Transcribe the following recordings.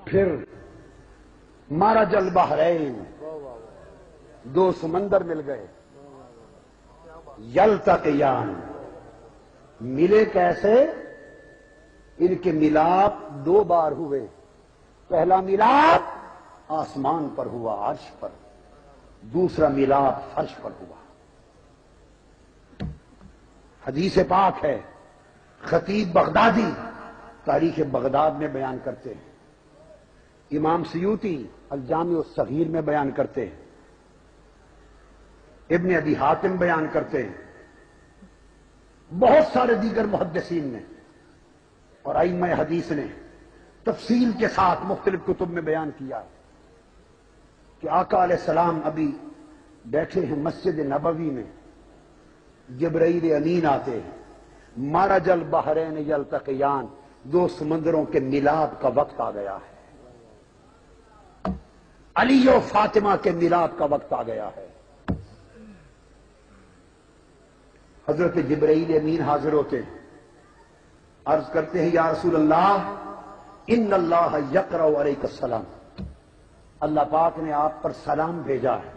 پھر مرج البحرین، دو سمندر مل گئے، یلتقیان، ملے کیسے؟ ان کے ملاپ دو بار ہوئے۔ پہلا ملاپ آسمان پر ہوا، عرش پر، دوسرا ملاپ فرش پر ہوا۔ حدیث پاک ہے، خطیب بغدادی تاریخ بغداد میں بیان کرتے ہیں، امام سیوطی الجامع الصغیر میں بیان کرتے ہیں، ابن ابی حاتم بیان کرتے ہیں، بہت سارے دیگر محدثین نے اور ائمہ حدیث نے تفصیل کے ساتھ مختلف کتب میں بیان کیا کہ آقا علیہ السلام ابھی بیٹھے ہیں مسجد نبوی میں، جبرائیل امین آتے ہیں، مرج البحرین یلتقیان، دو سمندروں کے ملاپ کا وقت آ گیا ہے، علی و فاطمہ کے ملاپ کا وقت آ گیا ہے۔ حضرت جبرائیل امین حاضر ہوتے ہیں، عرض کرتے ہیں یا رسول اللہ ان اللہ یقرأ علیک السلام، اللہ پاک نے آپ پر سلام بھیجا ہے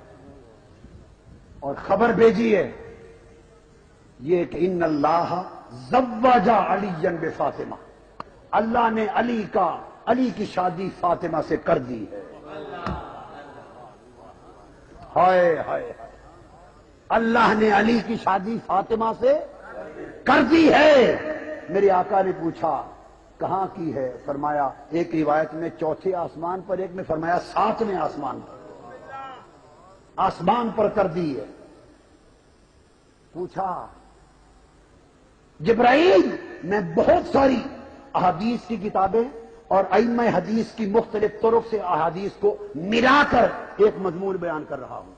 اور خبر بھیجی ہے یہ کہ ان اللہ زوج علی بفاطمہ، اللہ نے علی کی شادی فاطمہ سے کر دی ہے۔ ہائے ہائے، اللہ نے علی کی شادی فاطمہ سے کر دی ہے۔ میرے آقا نے پوچھا کہاں کی ہے؟ فرمایا ایک روایت میں چوتھے آسمان پر، ایک میں فرمایا ساتویں آسمان پر، آسمان پر کر دی ہے۔ پوچھا جبرائیل، میں بہت ساری احادیث کی کتابیں اور ائمہ حدیث کی مختلف طرق سے احادیث کو ملا کر ایک مضمون بیان کر رہا ہوں،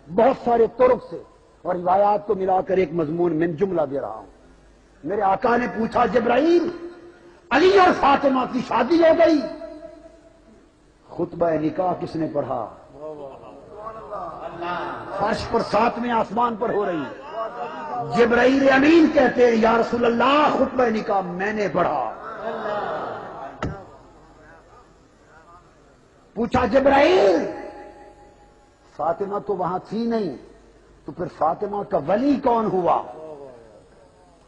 بہت سارے طرق سے اور روایات کو ملا کر ایک مضمون من جملہ دے رہا ہوں۔ میرے آقا نے پوچھا جبرائیل، علی اور فاطمہ کی شادی ہو گئی، خطبہ نکاح کس نے پڑھا؟ فرش پر ساتویں آسمان پر ہو رہی ہے۔ جبرائیل امین کہتے ہیں یا رسول اللہ خطبہ نکاح میں نے پڑھا۔ پوچھا جبرائیل، فاطمہ تو وہاں تھی نہیں، تو پھر فاطمہ کا ولی کون ہوا؟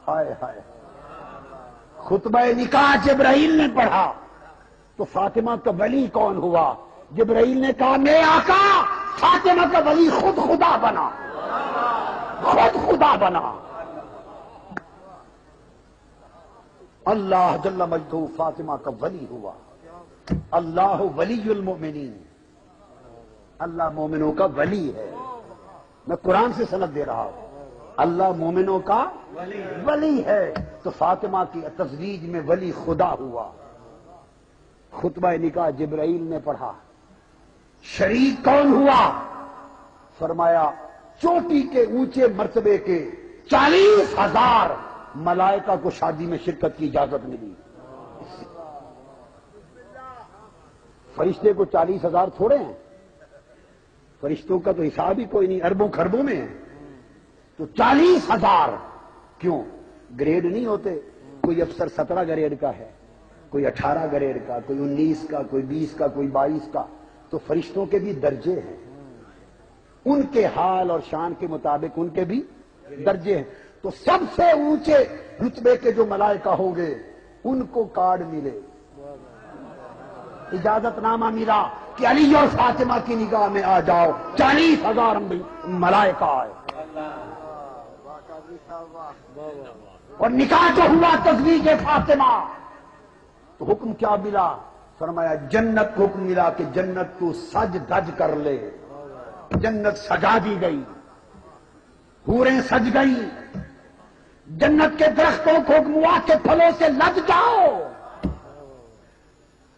ہائے ہائے، خطبہ نکاح جبرائیل نے پڑھا تو فاطمہ کا ولی کون ہوا؟ جبرائیل نے کہا میں آقا فاطمہ کا ولی خود خدا بنا، خود خدا بنا۔ اللہ جل مجدہ فاطمہ کا ولی ہوا۔ اللہ ولی المؤمنین، اللہ مومنوں کا ولی ہے۔ میں قرآن سے سند دے رہا ہوں، اللہ مومنوں کا ولی ہے، تو فاطمہ کی تزویج میں ولی خدا ہوا۔ خطبہ نکاح جبرائیل نے پڑھا۔ شریک کون ہوا؟ فرمایا چوٹی کے اونچے مرتبے کے 40,000 ملائکہ کو شادی میں شرکت کی اجازت ملی۔ فرشتے کو 40,000 تھوڑے ہیں، فرشتوں کا تو حساب ہی کوئی نہیں، اربوں خربوں میں ہے، تو 40,000 کیوں؟ گریڈ نہیں ہوتے، کوئی افسر 17 گریڈ کا ہے، کوئی 18 گریڈ کا، کوئی 19 کا، کوئی 20 کا، کوئی 22 کا، تو فرشتوں کے بھی درجے ہیں، ان کے حال اور شان کے مطابق ان کے بھی درجے ہیں۔ تو سب سے اونچے رتبے کے جو ملائکہ ہوں گے ان کو کارڈ ملے، اجازت نامہ ملا کہ علی اور فاطمہ کی نگاہ میں آ جاؤ، 40,000 ملائکہ آئے اور نکاح جو ہوا تزویج فاطمہ، تو حکم کیا ملا؟ فرمایا جنت کو حکم ملا کہ جنت تو سج دج کر لے۔ جنت سجا دی گئی، حوریں سج گئی، جنت کے درختوں کو حکم ہوا کہ پھلوں سے لد جاؤ،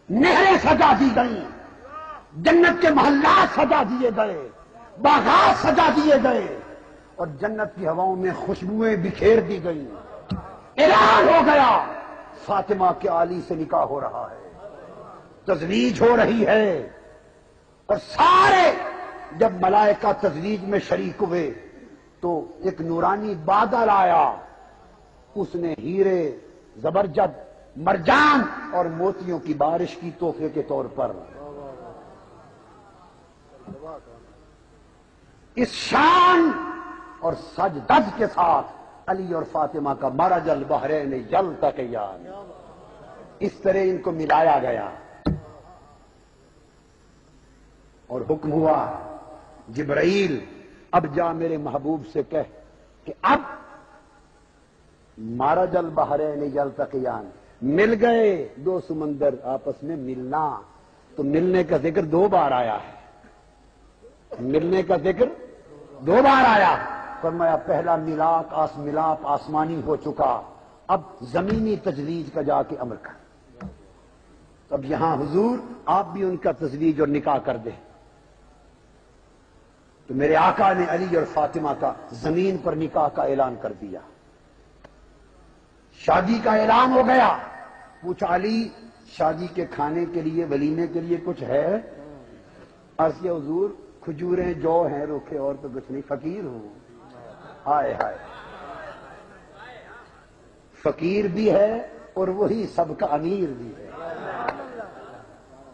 نہریں سجا دی گئیں، جنت کے محلات سجا دیے گئے، باغات سجا دیے گئے، اور جنت کی ہواؤں میں خوشبوئیں بکھیر دی گئیں۔ اعلان ہو گیا فاطمہ کے علی سے نکاح ہو رہا ہے، تزویج ہو رہی ہے۔ اور سارے جب ملائکہ تزویج میں شریک ہوئے تو ایک نورانی بادل آیا، اس نے ہیرے، زبرجد، مرجان اور موتیوں کی بارش کی تحفے کے طور پر. اس شان اور سجدد کے ساتھ علی اور فاطمہ کا مرج البحرین یلتقیان، اس طرح ان کو ملایا گیا اور حکم ہوا جبرائیل اب جا میرے محبوب سے کہہ کہ اب مرج البحرین یلتقیان، مل گئے دو سمندر آپس میں ملنا. تو ملنے کا ذکر 2 بار آیا ہے، ملنے کا ذکر 2 بار آیا. فرمایا پہلا ملاپ آسمانی ہو چکا، اب زمینی تجویز کا جا کے عمل کر. اب یہاں حضور آپ بھی ان کا تزویج اور نکاح کر دیں. تو میرے آقا نے علی اور فاطمہ کا زمین پر نکاح کا اعلان کر دیا. شادی کا اعلان ہو گیا. پوچھا علی شادی کے کھانے کے لیے ولیمے کے لیے کچھ ہے؟ عرض کیا حضور کھجوریں جو ہیں روکھے اور تو کچھ نہیں، فقیر ہوں. ہائے ہائے، فقیر بھی ہے اور وہی سب کا امیر بھی ہے.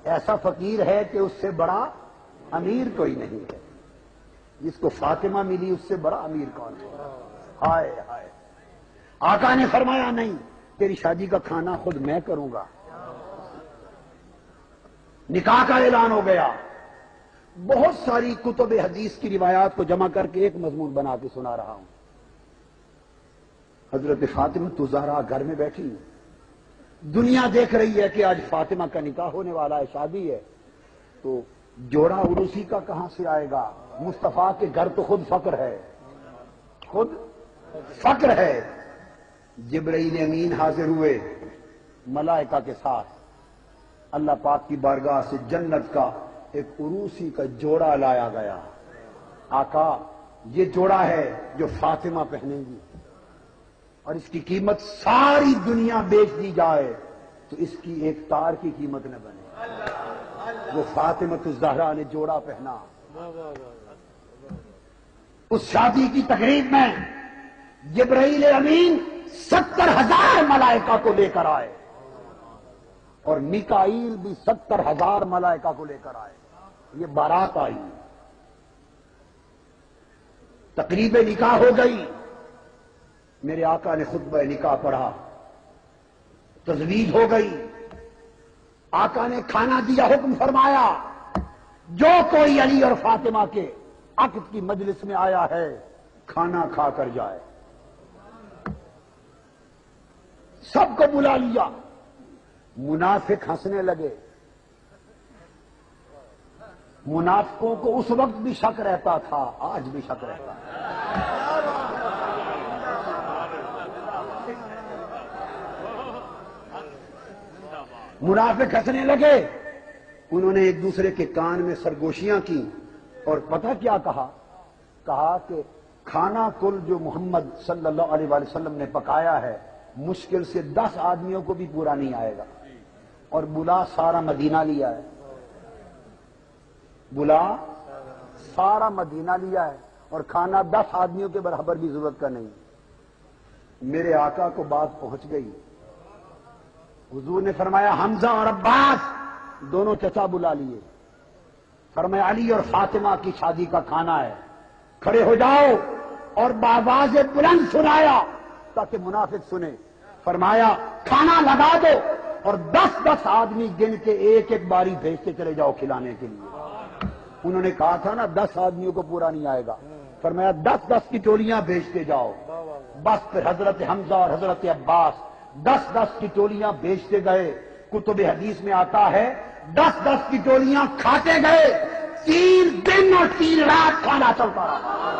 ایسا فقیر ہے کہ اس سے بڑا امیر کوئی نہیں ہے. جس کو فاطمہ ملی اس سے بڑا امیر کون ہے؟ ہائے ہائے. آقا نے فرمایا نہیں، تیری شادی کا کھانا خود میں کروں گا. نکاح کا اعلان ہو گیا. بہت ساری کتب حدیث کی روایات کو جمع کر کے ایک مضمون بنا کے سنا رہا ہوں. حضرت فاطمہ الزہرا گھر میں بیٹھی، دنیا دیکھ رہی ہے کہ آج فاطمہ کا نکاح ہونے والا ہے، شادی ہے. تو جوڑا عروسی کا کہاں سے آئے گا؟ مصطفیٰ کے گھر تو خود فقر ہے، خود فقر ہے. جبرائیل امین حاضر ہوئے ملائکہ کے ساتھ. اللہ پاک کی بارگاہ سے جنت کا ایک عروسی کا جوڑا لایا گیا. آقا یہ جوڑا ہے جو فاطمہ پہنیں گی، اور اس کی قیمت ساری دنیا بیچ دی جائے تو اس کی ایک تار کی قیمت نہ بنے. وہ فاطمہ الزہرا نے جوڑا پہنا. اس شادی کی تقریب میں جبرائیل امین 70,000 ملائکہ کو لے کر آئے اور میکائیل بھی 70,000 ملائکہ کو لے کر آئے. یہ بارات آئی، تقریب نکاح ہو گئی. میرے آقا نے خطبہ نکاح پڑھا، تزویج ہو گئی. آقا نے کھانا دیا، حکم فرمایا جو کوئی علی اور فاطمہ کے عقد کی مجلس میں آیا ہے کھانا کھا کر جائے. سب کو بلا لیا. منافق ہنسنے لگے. منافقوں کو اس وقت بھی شک رہتا تھا، آج بھی شک رہتا ہے. منافق ہنسنے لگے. انہوں نے ایک دوسرے کے کان میں سرگوشیاں کی اور پتہ کیا کہا؟ کہا کہ کھانا کل جو محمد صلی اللہ علیہ وآلہ وسلم نے پکایا ہے مشکل سے 10 آدمیوں کو بھی پورا نہیں آئے گا. اور بلا سارا مدینہ لیا ہے، بلا سارا مدینہ لیا ہے اور کھانا 10 آدمیوں کے برابر بھی ضرورت کا نہیں. میرے آقا کو بات پہنچ گئی. حضور نے فرمایا حمزہ اور عباس دونوں چچا بلا لیے. فرمایا علی اور فاطمہ کی شادی کا کھانا ہے، کھڑے ہو جاؤ. اور بآواز بلند سنایا تاکہ منافق سنے. فرمایا کھانا لگا دو اور 10 آدمی گن کے ایک ایک باری بھیجتے چلے جاؤ کھلانے کے لیے. انہوں نے کہا تھا نا 10 آدمیوں کو پورا نہیں آئے گا. فرمایا 10 کی ٹولیاں بھیجتے جاؤ. بس پھر حضرت حمزہ اور حضرت عباس 10 کی ٹولیاں بھیجتے گئے. کتب حدیث میں آتا ہے 10 کی ٹولیاں کھاتے گئے. 3 دن اور 3 رات کھانا چلتا رہا.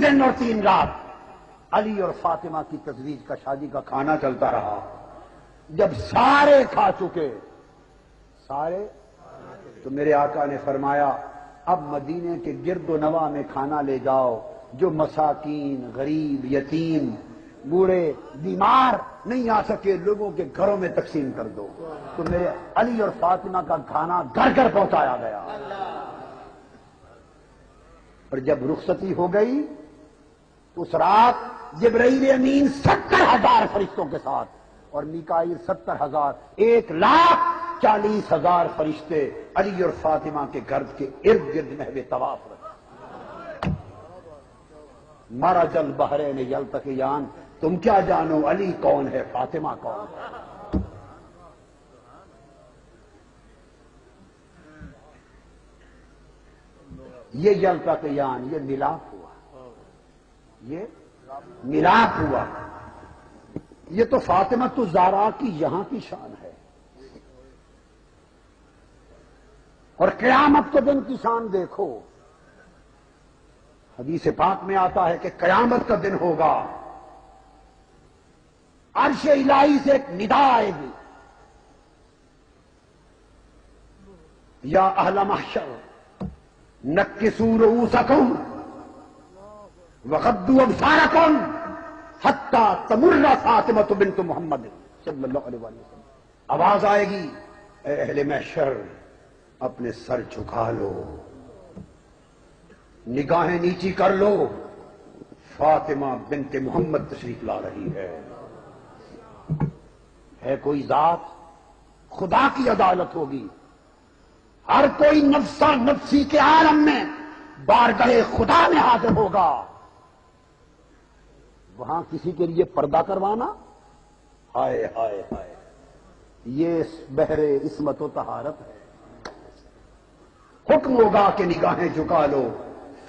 دن اور 3 رات علی اور فاطمہ کی تزویج کا شادی کا کھانا چلتا رہا. جب سارے کھا چکے، سارے، تو میرے آقا نے فرمایا اب مدینے کے گرد و نواح میں کھانا لے جاؤ. جو مساکین، غریب، یتیم بوڑھے بیمار نہیں آ سکے لوگوں کے گھروں میں تقسیم کر دو، تو میرے علی اور فاطمہ کا کھانا گھر گھر پہنچایا گیا۔ اور جب رخصتی ہو گئی تو اس رات جبرائیل امین 70,000 فرشتوں کے ساتھ اور میکائیل 70,000، 1,40,000 فرشتے علی اور فاطمہ کے گھر کے ارد گرد محو طواف رہے۔ مرج البحرین یلتقیان، تم کیا جانو علی کون ہے، فاطمہ کون ہے؟ یہ یلتقیان، یہ ملاپ ہوا، یہ ملاپ ہوا۔ یہ تو فاطمہ الزہرا کی یہاں کی شان ہے، اور قیامت کے دن کی شان دیکھو۔ حدیث پاک میں آتا ہے کہ قیامت کا دن ہوگا، عرش الہی سے ایک ندا آئے گی، یا اہل محشر نکسوا رؤوسکم وغضوا ابصارکم حتی تمر فاطمہ بنت محمد صلی اللہ علیہ وسلم۔ آواز آئے گی، اے اہل محشر اپنے سر جھکا لو، نگاہیں نیچی کر لو، فاطمہ بنت محمد تشریف لا رہی ہے کوئی ذات، خدا کی عدالت ہوگی، ہر کوئی نفسا نفسی کے عالم میں بارگاہ خدا میں حاضر ہوگا۔ وہاں کسی کے لیے پردہ کروانا، ہائے ہائے ہائے، یہ بحر عصمت و طہارت ہے۔ حکم ہوگا کہ نگاہیں جھکا لو،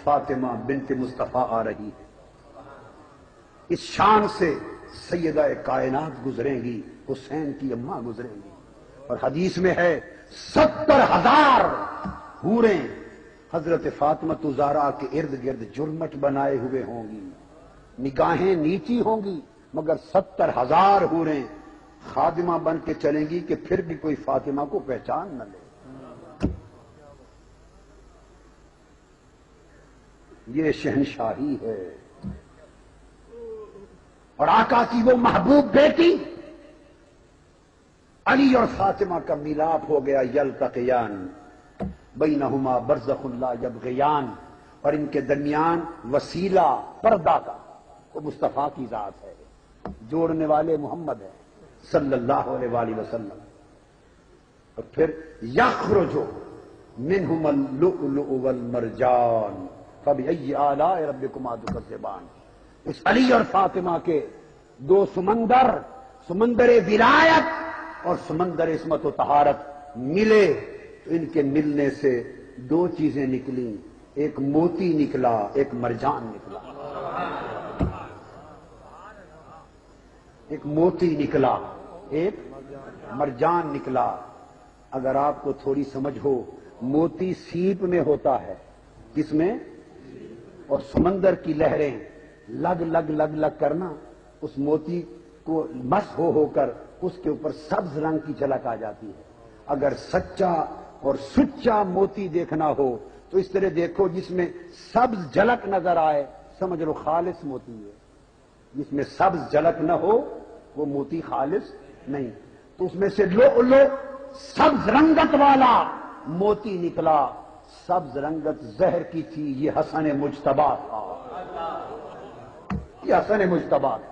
فاطمہ بنت مصطفیٰ آ رہی ہے۔ اس شان سے سیدہ کائنات گزریں گی، حسین کی اماں گزریں گی، اور حدیث میں ہے 70,000 حوریں حضرت فاطمہ الزہرا کے ارد گرد جرمٹ بنائے ہوئے ہوں گی، نگاہیں نیچی ہوں گی، مگر 70,000 حوریں خادمہ بن کے چلیں گی کہ پھر بھی کوئی فاطمہ کو پہچان نہ لے۔ یہ شہنشاہی ہے، اور آقا کی وہ محبوب بیٹی علی اور فاطمہ کا ملاپ ہو گیا، یلتقیان بینہما برزخ لا یبغیان، اور ان کے درمیان وسیلہ پردہ کا وہ مصطفیٰ کی ذات ہے، جوڑنے والے محمد ہیں صلی اللہ علیہ وآلہ وسلم۔ اور پھر یخرج منہما اللؤلؤ والمرجان فبأي آلاء ربكما تكذبان۔ اس علی اور فاطمہ کے دو سمندر، سمندر ولایت اور سمندر عصمت و طہارت ملے، تو ان کے ملنے سے دو چیزیں نکلیں، ایک موتی نکلا، ایک مرجان نکلا۔ ایک موتی نکلا، ایک مرجان نکلا۔ اگر آپ کو تھوڑی سمجھ ہو، موتی سیپ میں ہوتا ہے، کس میں؟ اور سمندر کی لہریں لگ لگ لگ لگ کرنا، اس موتی کو مس ہو کر اس کے اوپر سبز رنگ کی جھلک آ جاتی ہے۔ اگر سچا اور سچا موتی دیکھنا ہو تو اس طرح دیکھو جس میں سبز جھلک نظر آئے، سمجھ لو خالص موتی ہے۔ جس میں سبز جھلک نہ ہو وہ موتی خالص نہیں۔ تو اس میں سے لؤلؤ سبز رنگت والا موتی نکلا، سبز رنگت زہر کی تھی، یہ حسن مجتبیٰ تھا، یہ حسن مجتبیٰ تھا۔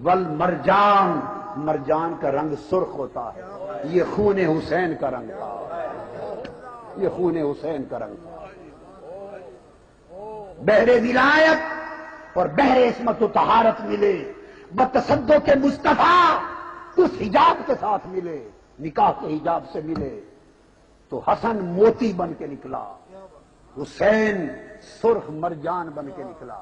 والمرجان، مرجان کا رنگ سرخ ہوتا ہے، یہ خون حسین کا رنگ تھا، یہ خون حسین کا رنگ تھا۔ بحر ولایت اور بحر عصمت و طہارت ملے، بتصدق کے مصطفیٰ اس حجاب کے ساتھ ملے، نکاح کے حجاب سے ملے، تو حسن موتی بن کے نکلا، حسین سرخ مرجان بن کے نکلا۔